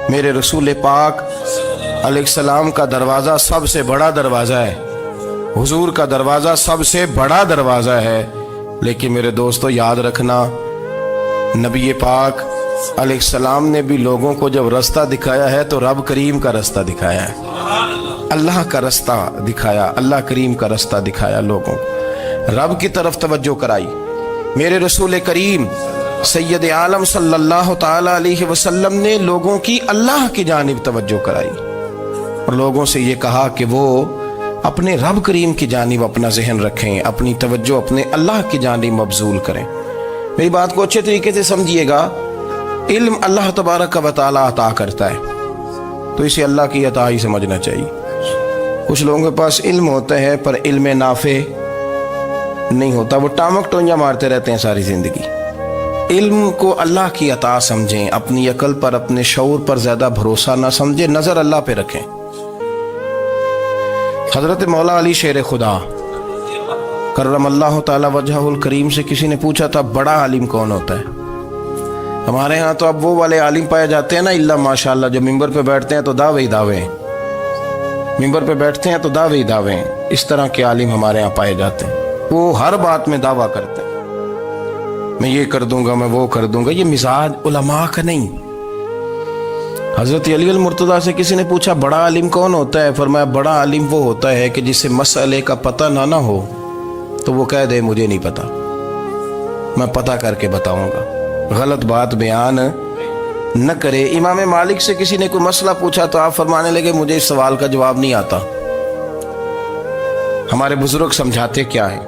میرے رسول پاک علیہ السلام کا دروازہ سب سے بڑا دروازہ ہے، حضور کا دروازہ سب سے بڑا دروازہ ہے، لیکن میرے دوستو یاد رکھنا، نبی پاک علیہ السلام نے بھی لوگوں کو جب رستہ دکھایا ہے تو رب کریم کا رستہ دکھایا ہے، اللہ کا رستہ دکھایا، اللہ کریم کا رستہ دکھایا، لوگوں کو رب کی طرف توجہ کرائی۔ میرے رسول کریم سید عالم صلی اللہ تعالی علیہ وسلم نے لوگوں کی اللہ کی جانب توجہ کرائی اور لوگوں سے یہ کہا کہ وہ اپنے رب کریم کی جانب اپنا ذہن رکھیں، اپنی توجہ اپنے اللہ کی جانب مبذول کریں۔ میری بات کو اچھے طریقے سے سمجھیے گا، علم اللہ تبارک و تعالی عطا کرتا ہے تو اسے اللہ کی عطا ہی سمجھنا چاہیے۔ کچھ لوگوں کے پاس علم ہوتا ہے پر علم نافع نہیں ہوتا، وہ ٹامک ٹونجا مارتے رہتے ہیں ساری زندگی۔ علم کو اللہ کی عطا سمجھیں، اپنی عقل پر اپنے شعور پر زیادہ بھروسہ نہ سمجھیں، نظر اللہ پہ رکھیں۔ حضرت مولا علی شیر خدا کرم اللہ تعالی وجہہ الکریم سے کسی نے پوچھا تھا بڑا عالم کون ہوتا ہے؟ ہمارے ہاں تو اب وہ والے عالم پائے جاتے ہیں نا، اللہ ماشاءاللہ، جو ممبر پہ بیٹھتے ہیں تو دعوے ہی دعوے ہیں، ممبر پہ بیٹھتے ہیں تو دعوے ہی دعوے ہیں، اس طرح کے عالم ہمارے ہاں پائے جاتے ہیں، وہ ہر بات میں دعویٰ کرتے ہیں، میں یہ کر دوں گا، میں وہ کر دوں گا۔ یہ مزاج علماء کا نہیں۔ حضرت علی المرتضیٰ سے کسی نے پوچھا بڑا عالم کون ہوتا ہے؟ فرمایا بڑا عالم وہ ہوتا ہے کہ جسے مسئلے کا پتہ نہ ہو تو وہ کہہ دے مجھے نہیں پتا، میں پتہ کر کے بتاؤں گا، غلط بات بیان نہ کرے۔ امام مالک سے کسی نے کوئی مسئلہ پوچھا تو آپ فرمانے لگے مجھے اس سوال کا جواب نہیں آتا۔ ہمارے بزرگ سمجھاتے کیا ہیں؟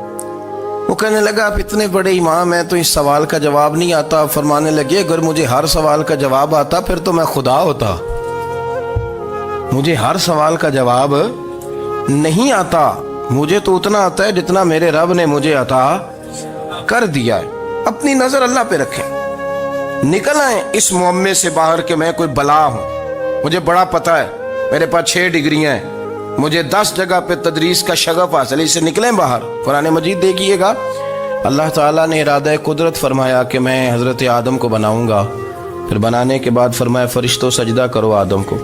وہ کہنے لگا آپ اتنے بڑے امام ہیں تو اس سوال کا جواب نہیں آتا۔ فرمانے لگے اگر مجھے ہر سوال کا جواب آتا پھر تو میں خدا ہوتا، مجھے ہر سوال کا جواب نہیں آتا، مجھے تو اتنا آتا ہے جتنا میرے رب نے مجھے عطا کر دیا ہے۔ اپنی نظر اللہ پہ رکھیں، نکل آئیں اس معمے سے باہر کہ میں کوئی بلا ہوں، مجھے بڑا پتہ ہے، میرے پاس 6 ڈگریاں ہیں، مجھے 10 جگہ پہ تدریس کا شغف حاصل ہے، اس سے نکلیں باہر۔ قرآن مجید دیکھیے گا، اللہ تعالیٰ نے ارادہ قدرت فرمایا کہ میں حضرت آدم کو بناؤں گا، پھر بنانے کے بعد فرمایا فرشتوں سجدہ کرو آدم کو،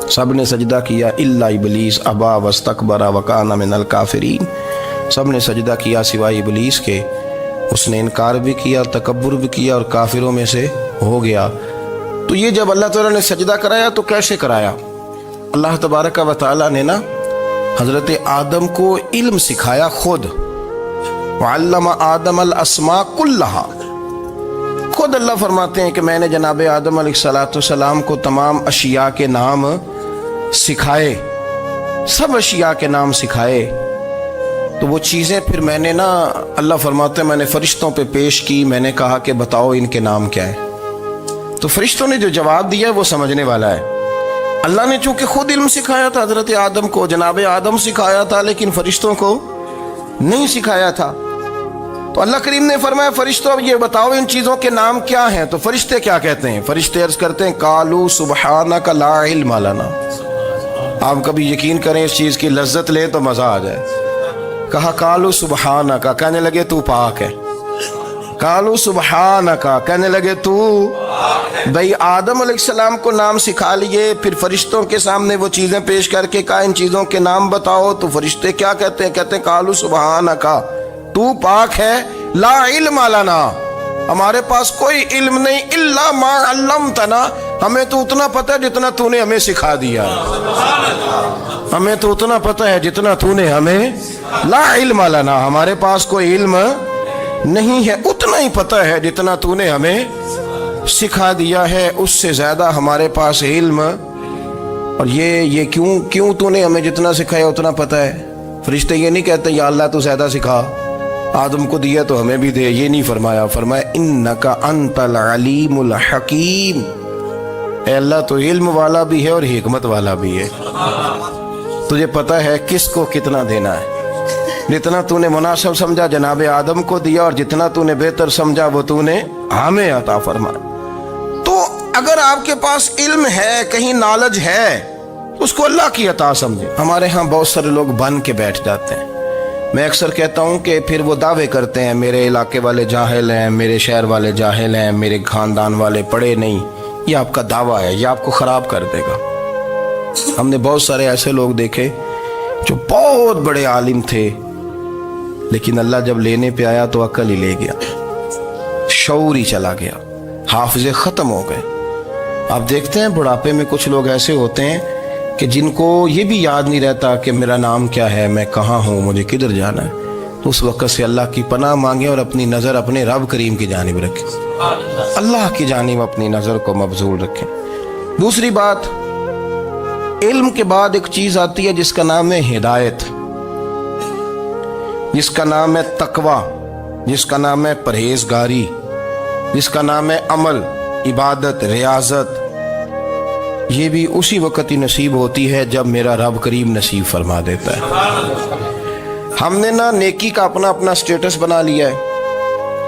سب نے سجدہ کیا الا ابلیس ابا واستکبر وکان من الکافرین، سب نے سجدہ کیا سوائے ابلیس کے، اس نے انکار بھی کیا، تکبر بھی کیا اور کافروں میں سے ہو گیا۔ تو یہ جب اللہ تعالیٰ نے سجدہ کرایا تو کیسے کرایا؟ اللہ تبارک و تعالیٰ نے نا حضرت آدم کو علم سکھایا خود، وعلم آدم الاسماء کلہا، خود اللہ فرماتے ہیں کہ میں نے جناب آدم علیہ السلام کو تمام اشیاء کے نام سکھائے، سب اشیاء کے نام سکھائے۔ تو وہ چیزیں پھر میں نے نا، اللہ فرماتے ہیں میں نے فرشتوں پہ پیش کی، میں نے کہا کہ بتاؤ ان کے نام کیا ہے، تو فرشتوں نے جو جواب دیا وہ سمجھنے والا ہے۔ اللہ نے چونکہ خود علم سکھایا تھا حضرت آدم کو، جناب آدم سکھایا تھا، لیکن فرشتوں کو نہیں سکھایا تھا۔ تو اللہ کریم نے فرمایا فرشتوں یہ بتاؤ ان چیزوں کے نام کیا ہیں؟ تو فرشتے کیا کہتے ہیں؟ فرشتے عرض کرتے ہیں قالوا سبحانک لا علم لنا۔ آپ کبھی یقین کریں اس چیز کی لذت لیں تو مزہ آ جائے۔ کہا قالوا سبحانک، کہنے لگے تو پاک ہے، قالوا سبحانک، کہنے لگے تو بھئی آدم علیہ السلام کو نام سکھا لیے، پھر فرشتوں کے سامنے وہ چیزیں پیش کر کے کہا ان چیزوں کے نام بتاؤ، تو فرشتے کیا کہتے ہیں؟ کہتے ہیں قالوا سبحانک، تو پاک ہے، لا علم لنا، ہمارے پاس کوئی علم نہیں، الا ما علمتنا، ہمیں تو اتنا پتہ ہے جتنا تو نے ہمیں سکھا دیا، ہمیں تو اتنا پتہ ہے جتنا تو نے ہمیں، لا علم لنا، ہمارے پاس کوئی علم نہیں ہے، اتنا ہی پتہ ہے جتنا تو نے ہمیں سکھا دیا ہے، اس سے زیادہ ہمارے پاس علم۔ اور یہ کیوں تو نے ہمیں جتنا سکھایا اتنا پتہ ہے؟ فرشتے یہ نہیں کہتے یا اللہ تو زیادہ سکھا، آدم کو دیا تو ہمیں بھی دے، یہ نہیں فرمایا، فرمایا انک انت العلیم الحکیم، اے اللہ تو علم والا بھی ہے اور حکمت والا بھی ہے، تجھے پتہ ہے کس کو کتنا دینا ہے، جتنا تو نے مناسب سمجھا جناب آدم کو دیا، اور جتنا تو نے بہتر سمجھا وہ تو نے ہمیں عطا فرمایا۔ تو اگر آپ کے پاس علم ہے، کہیں نالج ہے، اس کو اللہ کی عطا سمجھے۔ ہمارے ہاں بہت سارے لوگ بن کے بیٹھ جاتے ہیں، میں اکثر کہتا ہوں کہ پھر وہ دعوے کرتے ہیں میرے علاقے والے جاہل ہیں، میرے شہر والے جاہل ہیں، میرے خاندان والے پڑھے نہیں، ये आपका दावा है, ये आपको ख़राब कर देगा। हमने बहुत सारे ऐसे लोग देखे जो बहुत बड़े आलिम थे, लेकिन अल्लाह जब लेने पे आया तो अक्ल ही ले गया, शऊर ही चला गया, हाफिज़े ख़त्म हो गए। आप देखते हैं बुढ़ापे में कुछ लोग ऐसे होते हैं कि जिनको ये भी याद नहीं रहता कि मेरा नाम क्या है, मैं कहाँ हूँ, मुझे किधर जाना है। तो उस वक़्त से अल्लाह की पनाह मांगे और अपनी नज़र अपने रब करीम की जानिब रखें, अल्लाह की जानिब अपनी नज़र को मबजूल रखें। दूसरी बात, इल्म के बाद एक चीज़ आती है जिसका नाम है हिदायत, जिसका नाम है तकवा, जिसका नाम है परहेजगारी, जिसका नाम है अमल, इबादत, रियाजत। ये भी उसी वक़्त ही नसीब होती है जब मेरा रब करीम नसीब फरमा देता है। हमने ना नेकी का अपना अपना स्टेटस बना लिया है,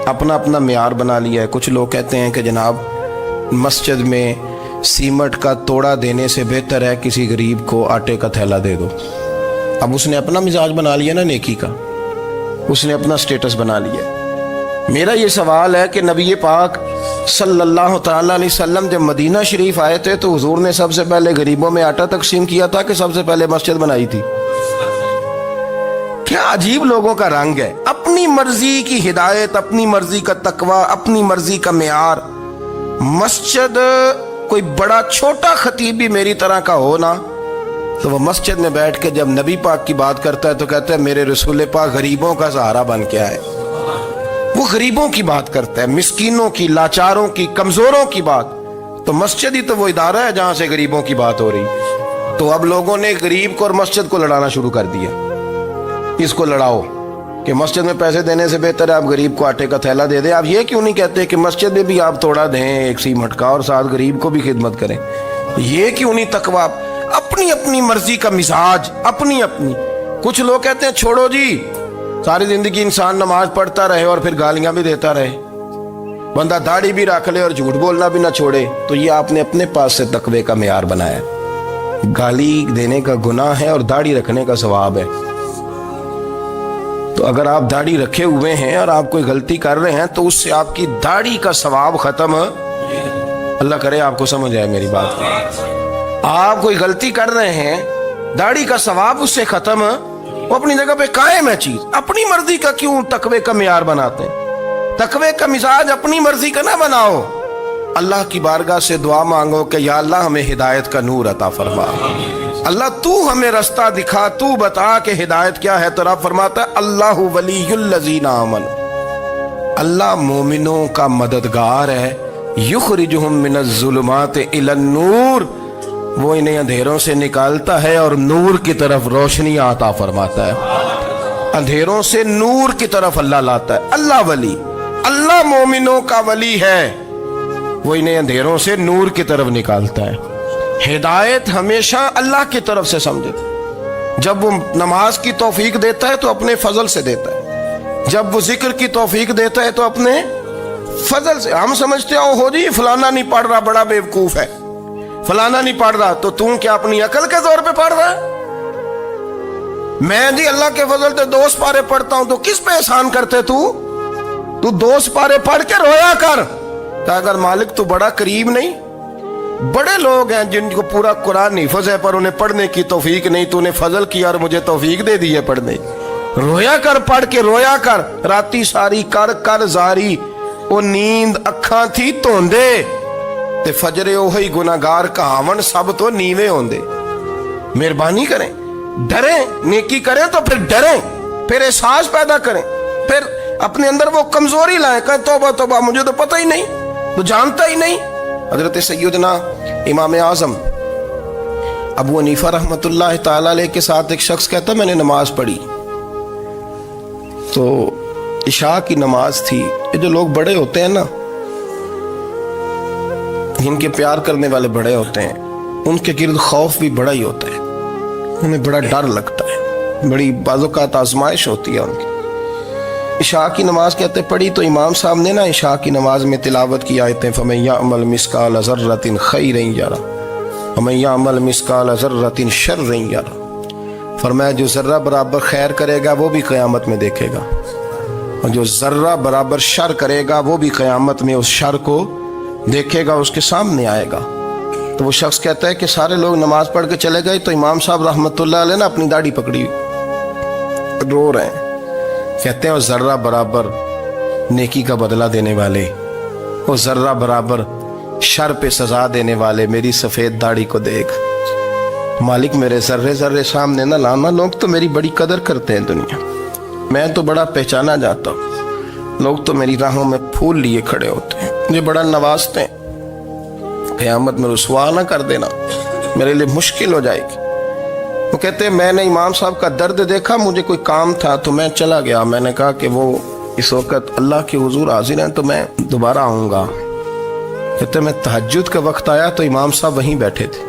अपना अपना मियार बना लिया है। कुछ लोग कहते हैं कि जनाब मस्जिद में सीमट का तोड़ा देने से बेहतर है किसी गरीब को आटे का थैला दे दो। अब उसने अपना मिजाज बना लिया ना नेकी का, उसने अपना स्टेटस बना लिया। मेरा ये सवाल है कि नबी पाक सल्लल्लाहु तआला अलैहि वसल्लम जब मदीना शरीफ आए थे तो हुजूर ने सबसे पहले गरीबों में आटा तकसीम किया था कि सबसे पहले मस्जिद बनाई थी? क्या अजीब लोगों का रंग है, अपनी मर्जी की हिदायत, अपनी मर्जी का तकवा, अपनी मर्जी का मियार। मस्जिद कोई बड़ा छोटा खतीब भी मेरी तरह का हो ना, तो वह मस्जिद में बैठ के जब नबी पाक की बात करता है तो कहता है मेरे रसूल पाक गरीबों का सहारा बन के आए। वो गरीबों की बात करता है, मिस्कीनों की, लाचारों की, कमजोरों की बात। तो मस्जिद ही तो वो इदारा है जहां से गरीबों की बात हो रही। तो अब लोगों ने गरीब को और मस्जिद को लड़ाना शुरू कर दिया। इसको लड़ाओ कि मस्जिद में पैसे देने से बेहतर है आप गरीब को आटे का थैला दे दें। आप ये क्यों नहीं कहते कि मस्जिद में भी आप तोड़ा दें एक सीमट का और साथ गरीब को भी खिदमत करें? ये क्यों नहीं तकवा? अपनी अपनी मर्जी का मिजाज, अपनी अपनी। कुछ लोग कहते हैं छोड़ो जी, सारी जिंदगी इंसान नमाज पढ़ता रहे और फिर गालियां भी देता रहे, बंदा दाढ़ी भी रख ले और झूठ बोलना भी ना छोड़े। तो ये आपने अपने पास से तकवे का मियार बनाया। गाली देने का गुनाह है और दाढ़ी रखने का सवाब है। तो अगर आप दाढ़ी रखे हुए हैं और आप कोई गलती कर रहे हैं तो उससे आपकी दाढ़ी का सवाब खत्म, अल्लाह करे आपको समझ आए मेरी बात। आप कोई गलती कर रहे हैं, दाढ़ी का सवाब उससे खत्म, वो अपनी जगह पे कायम है चीज। अपनी मर्जी का क्यों तकवे का मियार बनाते हैं? तकवे का मिजाज अपनी मर्जी का ना बनाओ। अल्लाह की बारगाह से दुआ मांगो कि या अल्लाह हमें हिदायत का नूर अता फरमा, अल्लाह तू हमें रास्ता दिखा, तू बता कि हिदायत क्या है। तो रब फरमाता है अल्लाहु वलियुल लज़ीना आमनू, अल्लाह मोमिनों का मददगार है। युखरिजुहुम मिनज़ ज़ुलुमाति इलन नूर, वो इन्हें अंधेरों से निकालता है और नूर की तरफ रोशनी आता फरमाता है। अंधेरों से नूर की तरफ अल्लाह लाता है। अल्लाह वली, अल्लाह मोमिनों का वली है, वो इन्हें अंधेरों से नूर की तरफ निकालता है। हिदायत हमेशा अल्लाह की तरफ से समझे। जब वो नमाज की तौफीक देता है तो अपने फजल से देता है, जब वो जिक्र की तौफीक देता है तो अपने फजल से। हम समझते हो जी फलाना नहीं पढ़ रहा, बड़ा बेवकूफ है, फलाना नहीं पढ़ रहा, तो तू क्या अपनी अकल के जोर पे पढ़ रहा है? मैं जी अल्लाह के फजल से 2 पारे पढ़ता हूं, तो किस पे एहसान करते तू 2 पारे पढ़ के रोया कर। अगर मालिक तू बड़ा करीब नहीं, बड़े लोग हैं जिनको पूरा कुरान हिफ्ज़ है पर उन्हें पढ़ने की तौफीक नहीं, तूने फजल किया और मुझे तौफीक दे दी है पढ़ने। रोया कर, पढ़ के रोया कर। राती सारी कर कर जारी, वो नींद अखा थी धोंदे ते फजरे ओही गुनाहगार कहावन सब तो नीवे होंदे। मेहरबानी करें, डरें, नेकी करें तो फिर डरें, फिर एहसास पैदा करें, फिर अपने अंदर वो कमजोरी लाएं, कहें तौबा तौबा मुझे तो पता ही नहीं, तो जानता ही नहीं। हजरत सैयदना इमाम आज़म अबू हनीफा रहमतुल्लाह ताला अलैह के साथ एक शख्स कहता मैंने नमाज पढ़ी, तो इशा की नमाज थी। ये जो लोग बड़े होते हैं ना, इनके प्यार करने वाले बड़े होते हैं, उनके गिर्द खौफ भी बड़ा ही होता है, उन्हें बड़ा डर लगता है, बड़ी बाज़ोकात आजमाइश होती है उनकी। इशा की नमाज कहते पढ़ी तो इमाम साहब ने ना इशा की नमाज में तिलावत की आयतें फमन यअमल मिस्काल ज़र्रतिन खैरन यरा वमन यअमल मिस्काल ज़र्रतिन शर्रन यरा। फरमाया जो जर्रा बराबर खैर करेगा वो भी क़यामत में देखेगा, और जो जर्रा बराबर शर करेगा वो भी क़यामत में उस शर को دیکھے گا اس کے سامنے آئے گا. تو وہ شخص کہتا ہے کہ سارے لوگ نماز پڑھ کے چلے گئے تو امام صاحب رحمۃ اللہ علیہ نے اپنی داڑھی پکڑی رو رہے ہیں. کہتے ہیں وہ ذرہ برابر نیکی کا بدلہ دینے والے، وہ ذرہ برابر شر پہ سزا دینے والے میری سفید داڑھی کو دیکھ. مالک میرے ذرے ذرے سامنے نہ لانا، لوگ تو میری بڑی قدر کرتے ہیں دنیا، میں تو بڑا پہچانا جاتا ہوں، لوگ تو میری راہوں میں پھول لیے کھڑے ہوتے ہیں، مجھے بڑا نوازتے ہیں. قیامت میں رسوا نہ کر دینا، میرے لیے مشکل ہو جائے گی. وہ کہتے ہیں میں نے امام صاحب کا درد دیکھا، مجھے کوئی کام تھا تو میں چلا گیا. میں نے کہا کہ وہ اس وقت اللہ کے حضور حاضر ہیں تو میں دوبارہ آؤں گا. کہتے ہیں میں تہجد کا وقت آیا تو امام صاحب وہیں بیٹھے تھے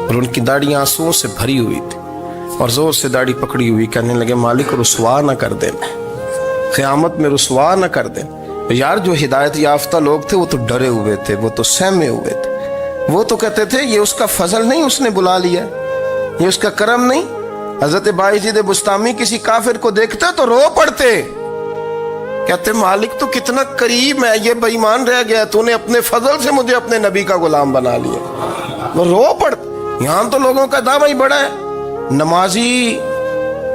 اور ان کی داڑھی آنسوؤں سے بھری ہوئی تھی اور زور سے داڑھی پکڑی ہوئی. کہنے لگے مالک رسوا نہ کر دیں، قیامت میں رسوا نہ کر دیں. یار جو ہدایت یافتہ لوگ تھے وہ تو ڈرے ہوئے تھے، وہ تو سہمے ہوئے تھے. وہ تو کہتے تھے یہ اس کا فضل نہیں، اس نے بلا لیا، یہ اس کا کرم نہیں. حضرت بایزید بستامی کسی کافر کو دیکھتے تو رو پڑتے، کہتے مالک تو کتنا قریب ہے، یہ بے ایمان رہ گیا، تو نے اپنے فضل سے مجھے اپنے نبی کا غلام بنا لیا. وہ رو پڑتے. یہاں تو لوگوں کا دعویٰ ہی بڑا ہے. نمازی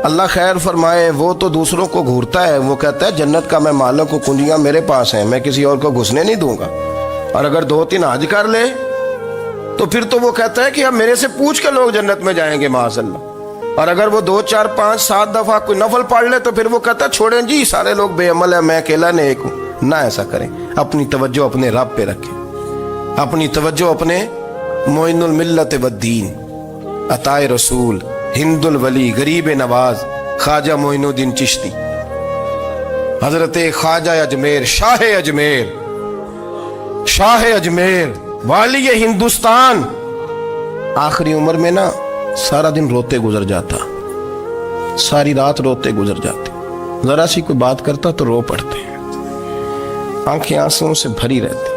اللہ خیر فرمائے وہ تو دوسروں کو گھورتا ہے، وہ کہتا ہے جنت کا میں مالک ہوں، کنجیاں میرے پاس ہیں، میں کسی اور کو گھسنے نہیں دوں گا. اور اگر 2-3 حج کر لے تو پھر تو وہ کہتا ہے کہ اب میرے سے پوچھ کے لوگ جنت میں جائیں گے معاذ اللہ. اور اگر وہ 2 4 5 7 دفعہ کوئی نفل پڑھ لے تو پھر وہ کہتا ہے چھوڑیں جی سارے لوگ بے عمل ہیں، میں اکیلا نیک ہوں. نہ ایسا کریں، اپنی توجہ اپنے رب پہ رکھیں، اپنی توجہ اپنے معین الملت والدین، عطائے رسول، ہند الولی، غریب نواز، خواجہ معین الدین چشتی، حضرت خواجہ اجمیر، شاہ اجمیر، شاہ اجمیر، والی ہندوستان. آخری عمر میں نا سارا دن روتے گزر جاتا، ساری رات روتے گزر جاتے، ذرا سی کوئی بات کرتا تو رو پڑتے، آنکھیں آنسوں سے بھری رہتی.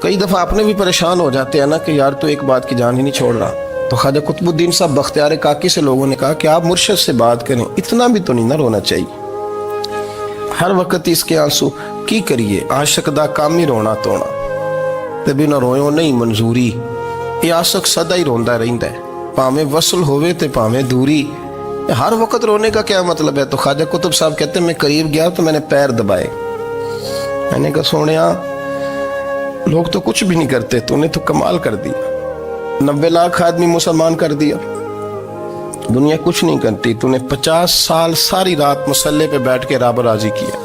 کئی دفعہ اپنے بھی پریشان ہو جاتے ہیں نا کہ یار تو ایک بات کی جان ہی نہیں چھوڑ رہا. تو خواجہ قطب الدین صاحب بختیار کاکی سے لوگوں نے کہا کہ آپ مرشد سے بات کریں، اتنا بھی تو نہیں نہ رونا چاہیے، ہر وقت اس کے آنسو کی کریے. عاشق دا کام ہی رونا تونا تے بنا رویوں نہیں منظوری. یہ عاشق سدا ہی روندا رہندا ہے، پاویں وصل ہوئے تے پاویں دوری. ہر وقت رونے کا کیا مطلب ہے؟ تو خواجہ قطب صاحب کہتے ہیں میں قریب گیا تو میں نے پیر دبائے، میں نے کہا سونیا لوگ تو کچھ بھی نہیں کرتے، تو نے تو کمال کر دیا. 90 لاکھ آدمی مسلمان کر دیا، دنیا کچھ نہیں کرتی. تو نے 50 سال ساری رات مصلے پہ بیٹھ کے رب راضی کیا.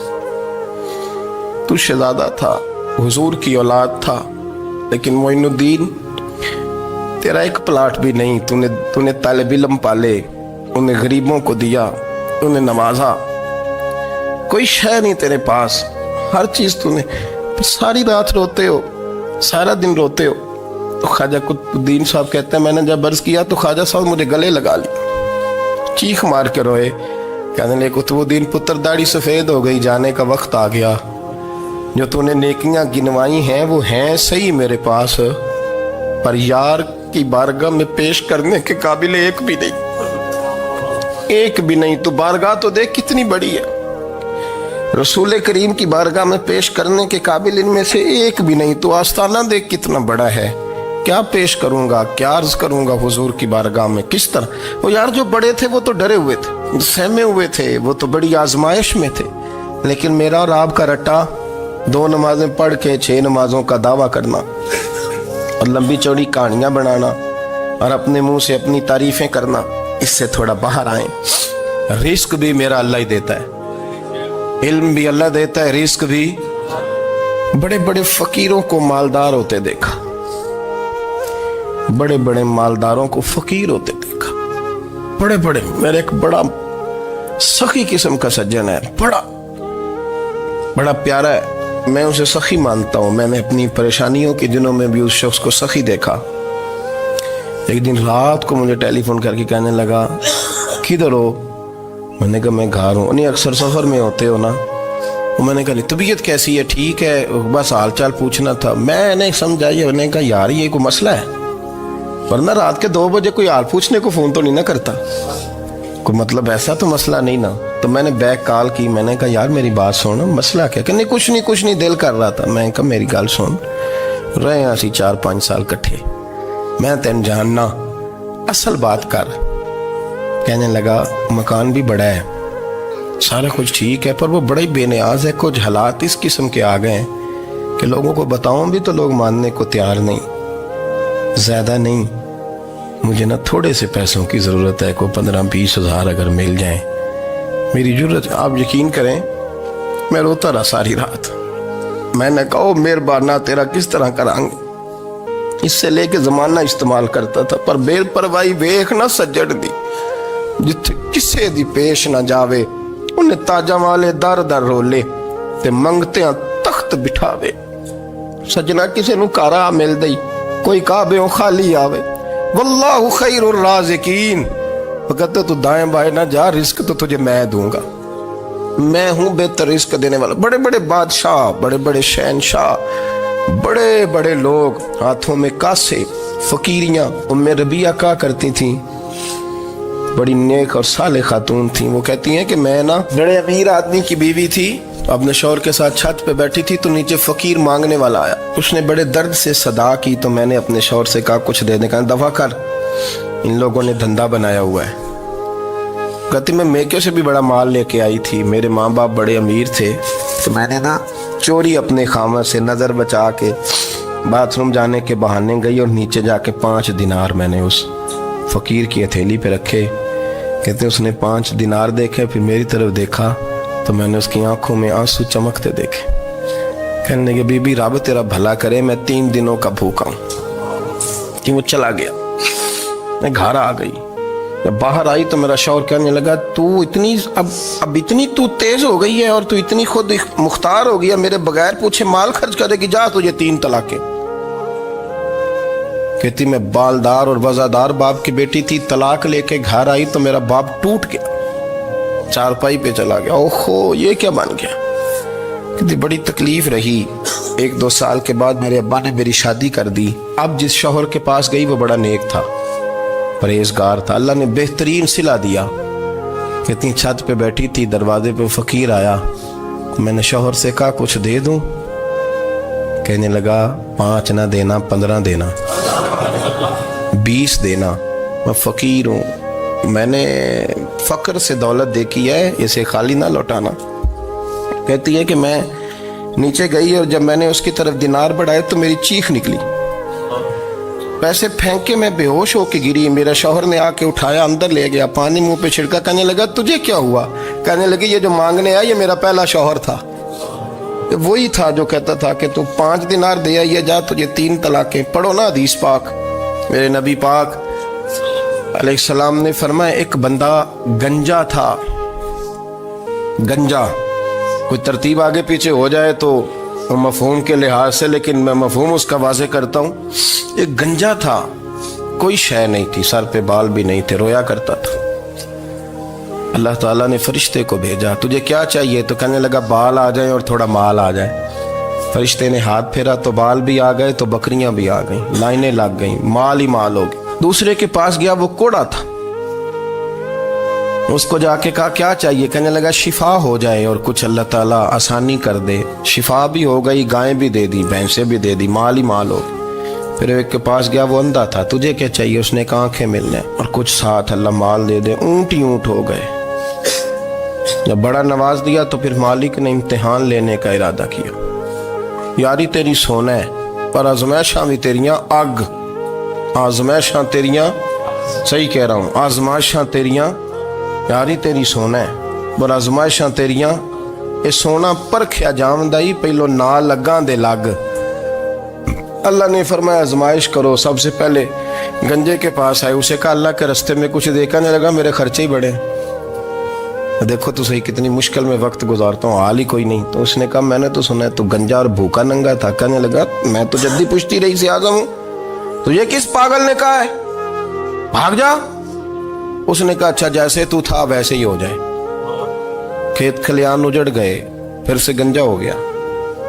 تو شہزادہ تھا، حضور کی اولاد تھا، لیکن معین الدین تیرا ایک پلاٹ بھی نہیں. تو نے طالب علم پالے، انہیں غریبوں کو دیا، انہیں نوازا، کوئی شے نہیں تیرے پاس، ہر چیز تو نے. ساری رات روتے ہو، سارا دن روتے ہو. تو خواجہ قطب الدین صاحب کہتے ہیں میں نے جب عرض کیا تو خواجہ صاحب مجھے گلے لگا لیا، چیخ مار کے روئے. کہنے لگے قطب الدین پتر داڑھی سفید ہو گئی، جانے کا وقت آ گیا. جو تو نے نیکیاں گنوائی ہیں وہ ہیں صحیح میرے پاس، پر یار کی بارگاہ میں پیش کرنے کے قابل ایک بھی نہیں، ایک بھی نہیں. تو بارگاہ تو دیکھ کتنی بڑی ہے، رسول کریم کی بارگاہ میں پیش کرنے کے قابل ان میں سے ایک بھی نہیں. تو آستانہ دیکھ کتنا بڑا ہے، کیا پیش کروں گا، کیا عرض کروں گا حضور کی بارگاہ میں، کس طرح. وہ یار جو بڑے تھے وہ تو ڈرے ہوئے تھے، سہمے ہوئے تھے، وہ تو بڑی آزمائش میں تھے. لیکن میرا اور آپ کا رٹا 2 نمازیں پڑھ کے 6 نمازوں کا دعویٰ کرنا اور لمبی چوڑی کہانیاں بنانا اور اپنے منہ سے اپنی تعریفیں کرنا، اس سے تھوڑا باہر آئیں. رزق بھی میرا اللہ ہی دیتا ہے، علم بھی اللہ دیتا ہے، رزق بھی. بڑے بڑے فقیروں کو مالدار ہوتے دیکھا، بڑے بڑے مالداروں کو فقیر ہوتے دیکھا. بڑے بڑے، میرے ایک بڑا سخی قسم کا سجن ہے، بڑا پیارا ہے، میں اسے سخی مانتا ہوں. میں نے اپنی پریشانیوں کے دنوں میں بھی اس شخص کو سخی دیکھا. ایک دن رات کو مجھے ٹیلی فون کر کے کہنے لگا کدھر ہو؟ میں نے کہا میں گھر ہوں. نہیں اکثر سفر میں ہوتے ہو نا؟ میں نے کہا طبیعت کیسی ہے؟ ٹھیک ہے، بس حال چال پوچھنا تھا. میں نے سمجھا، میں نے کہا یار یہ کوئی مسئلہ ہے، ورنہ رات کے 2 بجے کوئی حال پوچھنے کو فون تو نہیں نہ کرتا. कोई मतलब ऐसा तो मसला नहीं ना। तो मैंने बैक कॉल की, मैंने कहा यार मेरी बात सुन, मसला क्या? कहने कुछ नहीं दिल कर रहा था। मैं कहा मेरी गल सुन, रहे असी 4-5 साल कट्ठे, मैं तेन जानना, असल बात कर। कहने लगा मकान भी बड़ा है, सारा कुछ ठीक है, पर वो बड़ा ही बेनियाज है। कुछ हालात इस किस्म के आ गए हैं कि लोगों को बताऊं भी तो लोग मानने को तैयार नहीं। ज़्यादा नहीं, मुझे ना थोड़े से पैसों की ज़रूरत है, को 15-20 हज़ार अगर मिल जाएं, मेरी ज़रूरत। आप यकीन करें मैं रोता रहा सारी रात। मैंने कहा मेहरबाना तेरा किस तरह करांगे, इससे लेके ज़माना इस्तेमाल करता था, पर बेपरवाही वेख ना सज्जड़ दी, जिथे किसे दी पेश ना जावे, उन्हें ताजा वाले दर दर रोले ते मंगते तख्त बिठावे। सजना किसे नू कारा मिल दई, कोई काबे खाली आवे। वल्लाहु खैरुर राज़िकीन, वो कहते तू दाएं बाएं ना जा, रिस्क तो तुझे मैं दूंगा, मैं हूं बेहतर रिस्क देने वाला। बड़े बड़े बादशाह, बड़े बड़े शहनशाह, बड़े बड़े लोग, हाथों में कासे, फकीरियां। उम्मे रबिया क्या करती थी, बड़ी नेक और साले खातून थी। वो कहती हैं कि मैं ना बड़े अमीर आदमी की बीवी थी, अपने शौहर के साथ छत पे बैठी थी तो नीचे फकीर मांगने वाला आया, उसने बड़े दर्द से सदा की, तो मैंने अपने शौहर से कहा कुछ दे दे। कहा दफा कर, इन लोगों ने धंधा बनाया हुआ है। कहती मैं मेके से भी बड़ा माल लेके आई थी, मेरे माँ बाप बड़े अमीर थे, तो मैंने ना चोरी अपने खामद से नज़र बचा के बाथरूम जाने के बहाने गई और नीचे जाके 5 दिनार मैंने उस फकीर की हथेली पे रखे। कहते उसने 5 दिनार देखे, फिर मेरी तरफ देखा तो मैंने उसकी आंखों में आंसू चमकते देखे। कहने लगे बीबी रब तेरा भला करे, मैं 3 दिनों का भूखा हूँ। कि वो चला गया, मैं घर आ गई। जब बाहर आई तो मेरा शौहर कहने लगा तू इतनी अब इतनी तू तेज हो गई है और तू इतनी खुद मुख्तार हो गया, मेरे बगैर पूछे माल खर्च करेगी, जा तुझे 3 तलाकें। कहती मैं बालदार और वजादार बाप की बेटी थी, तलाक लेके घर आई तो मेरा बाप टूट गया, चारपाई पे चला गया। ओहो ये क्या बन गया। कहती बड़ी तकलीफ रही। 1-2 साल के बाद मेरे अब्बा ने मेरी शादी कर दी। अब जिस शौहर के पास गई वो बड़ा नेक था, परहेजगार था, अल्लाह ने बेहतरीन सिला दिया। कहती छत पे बैठी थी, दरवाजे पे फकीर आया, मैंने शौहर से कहा कुछ दे दूं। कहने लगा 5 ना देना, 15 देना, 20 देना, मैं फकीर हूँ, मैंने फक्र से दौलत देखी है, इसे खाली ना लौटाना। कहती है कि मैं नीचे गई और जब मैंने उसकी तरफ दिनार बढ़ाए तो मेरी चीख निकली, पैसे फेंक के मैं बेहोश होके गिरी। मेरा शौहर ने आके उठाया, अंदर ले गया, पानी मुंह पे छिड़का। कहने लगा तुझे क्या हुआ? कहने लगी ये जो मांगने आया ये मेरा पहला शौहर था, वही था जो कहता था कि तू 5 दिनार दे आइए, जा तुझे 3 तलाकें। पढ़ो ना हदीस पाक, मेरे नबी पाक अलैहिस्सलाम ने फरमाया एक बंदा गंजा था। गंजा कोई तरतीब आगे पीछे हो जाए तो मफहूम के लिहाज से, लेकिन मैं मफहूम उसका वाज़े करता हूँ। एक गंजा था, कोई शय नहीं थी, सर पे बाल भी नहीं थे, रोया करता था। अल्लाह ताला ने फरिश्ते को भेजा, तुझे क्या चाहिए? तो कहने लगा बाल आ जाए और थोड़ा माल आ जाए। फरिश्ते ने हाथ फेरा तो बाल भी आ गए, तो बकरियां भी आ गईं, लाइनें लग गईं, माल ही माल हो गया। दूसरे के पास गया, वो कोड़ा था, उसको जाके कहा क्या चाहिए? कहने लगा शिफा हो जाए और कुछ अल्लाह ताला आसानी कर दे। शिफा भी हो गई, गायें भी दे दी, भैंसें भी दे दी, माल ही माल हो गया। फिर एक के पास गया, वो अंधा था, तुझे क्या चाहिए? उसने कहा आंखें मिलने और कुछ साथ अल्लाह माल दे दे। ऊंट ही ऊंट हो गए। जब बड़ा नवाज दिया तो फिर मालिक ने इम्तिहान लेने का इरादा किया। यारी तेरी सोना है पर आजमाइशां भी तेरियां अग, आजमाइशां तेरियां, सही कह रहा हूँ, आजमाइशां तेरियां, यारी तेरी सोना है पर आजमाइशां तेरियां, ये सोना परखिया जामदा ही पहलो ना लगा दे लग। अल्लाह ने फरमाया आजमाइश करो। सबसे पहले गंजे के पास आए, उसे कहा अल्लाह के रास्ते में कुछ देखने लगा, मेरे खर्चे ही बड़े, देखो तो सही कितनी मुश्किल में वक्त गुजारता हूँ, हाल ही कोई नहीं। तो उसने कहा मैंने तो सुना है तू गंजा और भूखा नंगा था। कहने लगा मैं तो जल्दी पुश्ती रही से आजम हूँ, तुझे किस पागल ने कहा है भाग जा? उसने कहा अच्छा जैसे तू था वैसे ही हो जाए। खेत खलियान उजड़ गए, फिर से गंजा हो गया।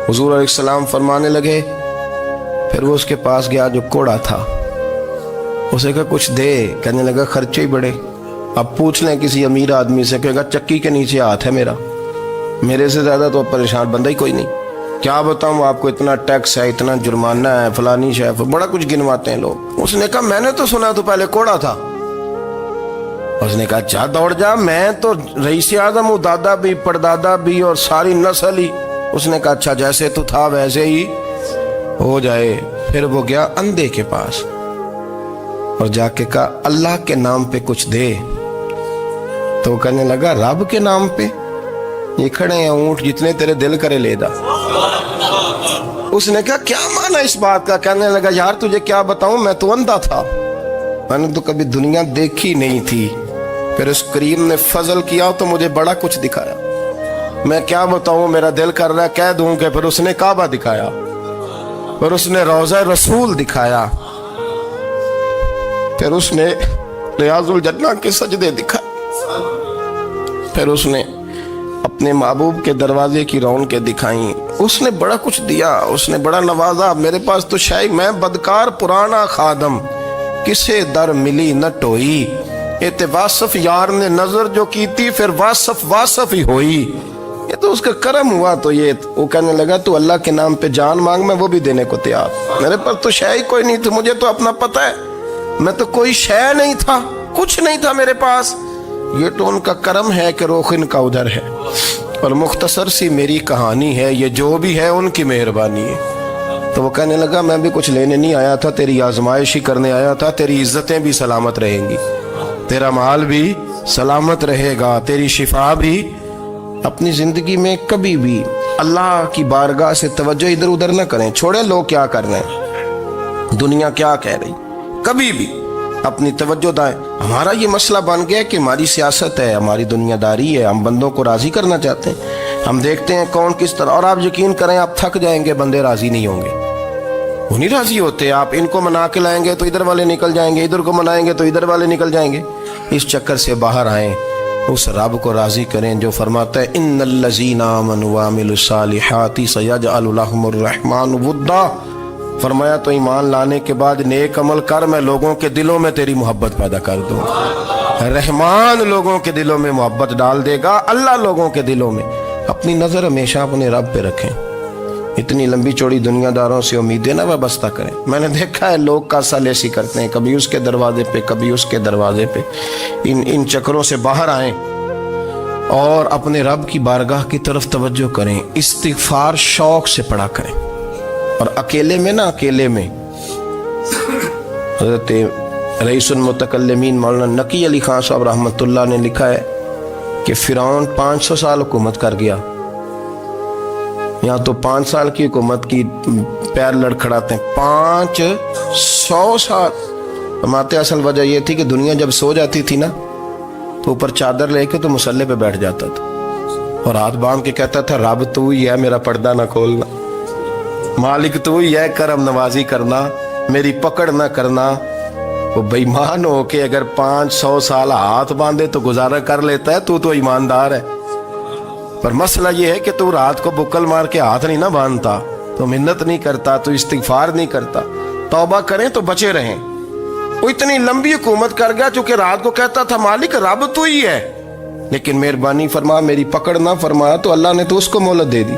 हुजूर अलैहिस्सलाम फरमाने लगे, फिर वो उसके पास गया जो कोड़ा था, उसे कहा कुछ दे। कहने लगा खर्चे ही बड़े, अब पूछ लें किसी अमीर आदमी से, कहेगा चक्की के नीचे हाथ है मेरा, मेरे से ज़्यादा तो परेशान बंदा ही कोई नहीं। क्या बताऊँ आपको, इतना टैक्स है, इतना जुर्माना है, फलानी शेफ, बड़ा कुछ गिनवाते हैं लोग। उसने कहा मैंने तो सुना तो पहले कोड़ा था। उसने कहा जा दौड़ जा, मैं तो रईस आज़म हूँ, दादा भी परदादा भी और सारी नस्ल ही। उसने कहा अच्छा जैसे तू था वैसे ही हो जाए। फिर वो गया अंधे के पास और जाके कहा अल्लाह के नाम पे कुछ दे। तो वो कहने लगा रब के नाम पे, ये खड़े हैं ऊंट, जितने तेरे दिल करे ले दा। उसने कहा क्या माना इस बात का? कहने लगा यार तुझे क्या बताऊं, मैं तो अंधा था, मैंने तो कभी दुनिया देखी नहीं थी, फिर उस करीम ने फजल किया तो मुझे बड़ा कुछ दिखाया। मैं क्या बताऊं, मेरा दिल कर रहा है कह दूं कि फिर उसने काबा दिखाया, फिर उसने रोज़ा रसूल दिखाया, फिर उसने रियाजुल जन्ना के सजदे दिखाए, फिर उसने अपने महबूब के दरवाजे की रौनकें दिखाई। उसने बड़ा कुछ दिया, उसने बड़ा नवाजा। मेरे पास तो शायद मैं बदकार पुराना खादम, किसे दर मिली न टोई, ये वासफ यार ने नजर जो की थी, फिर वासफ ही होई। ये तो उसका करम हुआ। तो ये वो कहने लगा तू अल्लाह के नाम पे जान मांग, मैं वो भी देने को तैयार। मेरे पास तो शय कोई नहीं थी, मुझे तो अपना पता है, मैं तो कोई शय नहीं था, कुछ नहीं था मेरे पास। ये तो उनका करम है कि रुख इनका उधर है, और मुख्तसर सी मेरी कहानी है, ये जो भी है उनकी मेहरबानी है। तो वो कहने लगा मैं भी कुछ लेने नहीं आया था, तेरी आजमाइश ही करने आया था। तेरी इज्जतें भी सलामत रहेंगी, तेरा माल भी सलामत रहेगा, तेरी शिफा भी। अपनी जिंदगी में कभी भी अल्लाह की बारगाह से तवज्जो इधर उधर ना करें, छोड़े लोग क्या कर रहे हैं, दुनिया क्या कह रही, कभी भी अपनी तवज्जो दाएं। हमारा ये मसला बन गया कि हमारी सियासत है, हमारी दुनियादारी है, हम बंदों को राजी करना चाहते हैं, हम देखते हैं कौन किस तरह। और आप यकीन करें आप थक जाएंगे, बंदे राजी नहीं होंगे, वो नहीं राजी होते। आप इनको मना के लाएंगे तो इधर वाले निकल जाएंगे, इधर को मनाएंगे तो इधर वाले निकल जाएंगे। इस चक्कर से बाहर आएं, उस रब को राजी करें जो फरमाता है इन्नल्लज़ीना आमनू व अमिलुस्सालिहाति सयजअलु लहुमुर रहमानु वुद्दा। फरमाया तो ईमान लाने के बाद नेक अमल कर, मैं लोगों के दिलों में तेरी मोहब्बत पैदा कर दूंगा। रहमान लोगों के दिलों में मोहब्बत डाल देगा, अल्लाह लोगों के दिलों में। अपनी नज़र हमेशा अपने रब पे रखें, इतनी लंबी चौड़ी दुनियादारों से उम्मीदें ना वाबस्ता करें। मैंने देखा है लोग कासालेसी करते हैं, कभी उसके दरवाजे पे कभी उसके दरवाजे पे। इन चक्करों से बाहर आएं और अपने रब की बारगाह की तरफ तवज्जो करें। इस्तिगफार शौक से पढ़ा करें, और अकेले में ना, अकेले में हज़रत रईसुल मुतकल्लिमीन मौलाना नकी अली खान साहब रहमतुल्लाह ने लिखा है कि फिरौन 500 साल हुकूमत कर गया, यहाँ तो 5 साल की हुकूमत की पैर लड़खड़ाते हैं, 500 साल। फरमाते असल वजह यह थी कि दुनिया जब सो जाती थी ना तो ऊपर चादर लेके तो मुसल्ले पे बैठ जाता था और हाथ बांध के कहता था रब तू ही है, मेरा पर्दा ना खोलना, मालिक तू ही है, करम नवाजी करना, मेरी पकड़ ना करना। वो बेईमान हो के अगर 500 साल हाथ बांधे तो गुजारा कर लेता है, तू तो ईमानदार है। पर मसला ये है कि तू रात को बुक्कल मार के हाथ नहीं ना बांधता, तो मिन्नत नहीं करता, तो इस्तिगफार नहीं करता। तौबा करें तो बचे रहें। वो इतनी लंबी हुकूमत कर गया चूंकि रात को कहता था मालिक रब तू ही है, लेकिन मेहरबानी फरमा, मेरी पकड़ ना फरमा, तो अल्लाह ने तो उसको मोहलत दे दी।